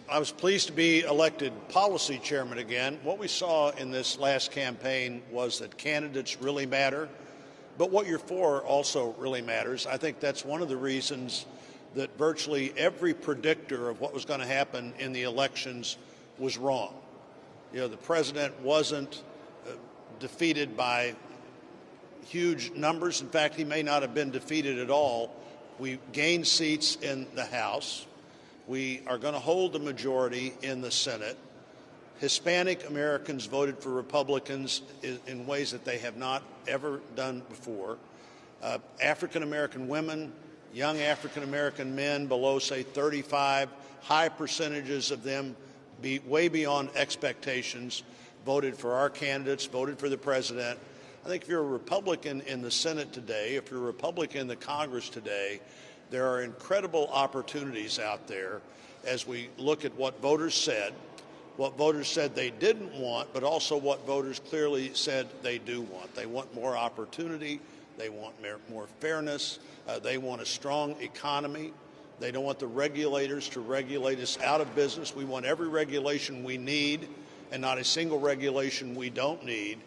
I was pleased to be elected policy chairman again. What we saw in this last campaign was that candidates really matter, but what you're for also really matters. I think that's one of the reasons that virtually every predictor of what was going to happen in the elections was wrong. You know, the president wasn't defeated by huge numbers. In fact, he may not have been defeated at all. We gained seats in the House. We are going to hold the majority in the Senate. Hispanic Americans voted for Republicans in ways that they have not ever done before. African American women, young African American men below, say, 35, high percentages of them, way beyond expectations, voted for our candidates, voted for the president. I think if you're a Republican in the Senate today, if you're a Republican in the Congress today, there are incredible opportunities out there as we look at what voters said they didn't want, but also what voters clearly said they do want. They want more opportunity. They want more fairness. They want a strong economy. They don't want the regulators to regulate us out of business. We want every regulation we need and not a single regulation we don't need.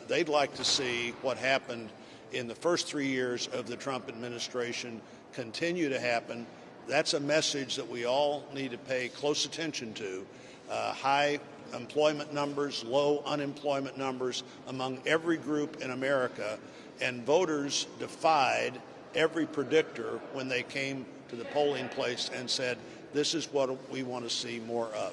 They'd like to see what happened in the first 3 years of the Trump administration continue to happen. That's a message that we all need to pay close attention to. High employment numbers, low unemployment numbers among every group in America, and voters defied every predictor when they came to the polling place and said, this is what we want to see more of.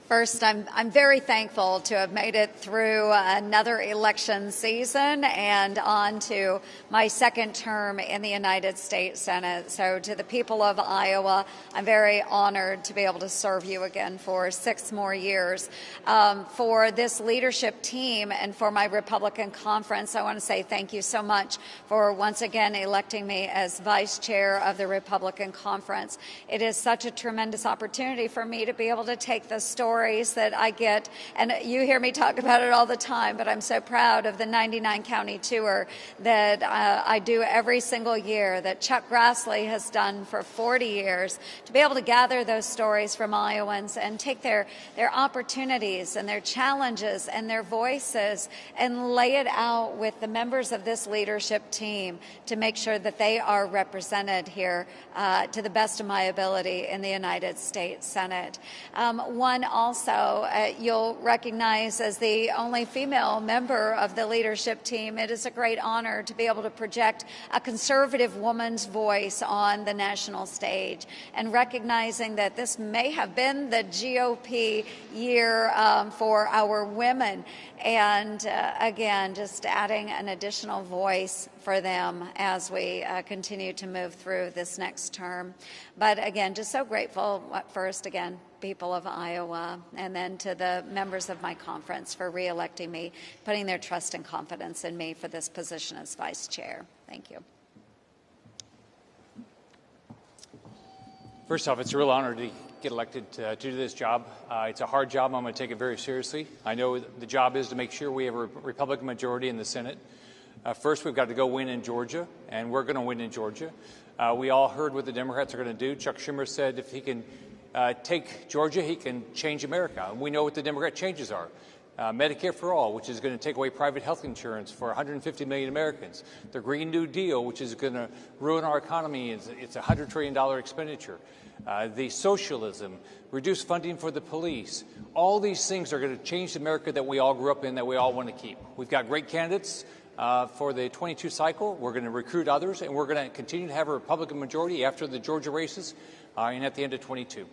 First, I'm very thankful to have made it through another election season and on to my second term in the United States Senate. So to the people of Iowa, I'm very honored to be able to serve you again for 6 more years. For this leadership team and for my Republican conference, I want to say thank you so much for once again electing me as vice chair of the Republican conference. It is such a tremendous opportunity for me to be able to take the stories that I get, and you hear me talk about it all the time, but I'm so proud of the 99-county tour that I do every single year, that Chuck Grassley has done for 40 years, to be able to gather those stories from Iowans and take their opportunities and their challenges and their voices and lay it out with the members of this leadership team to make sure that they are represented here to the best of my ability in the United States Senate. One also, you'll recognize as the only female member of the leadership team, it is a great honor to be able to project a conservative woman's voice on the national stage, and recognizing that this may have been the GOP year for our women. And again, just adding an additional voice for them as we continue to move through this next term. But again, just so grateful, first, again, people of Iowa, and then to the members of my conference for re-electing me, putting their trust and confidence in me for this position as vice chair. Thank you. First off, it's a real honor to get elected to do this job. It's a hard job. I'm going to take it very seriously. I know the job is to make sure we have a Republican majority in the Senate. First, we've got to go win in Georgia, and we're going to win in Georgia. We all heard what the Democrats are going to do. Chuck Schumer said if he can take Georgia, he can change America. And we know what the Democrat changes are. Medicare for All, which is going to take away private health insurance for 150 million Americans. The Green New Deal, which is going to ruin our economy. It's a $100 trillion expenditure. The socialism, reduce funding for the police. All these things are going to change the America that we all grew up in, that we all want to keep. We've got great candidates for the 22 cycle. We're going to recruit others, and we're going to continue to have a Republican majority after the Georgia races and at the end of 22.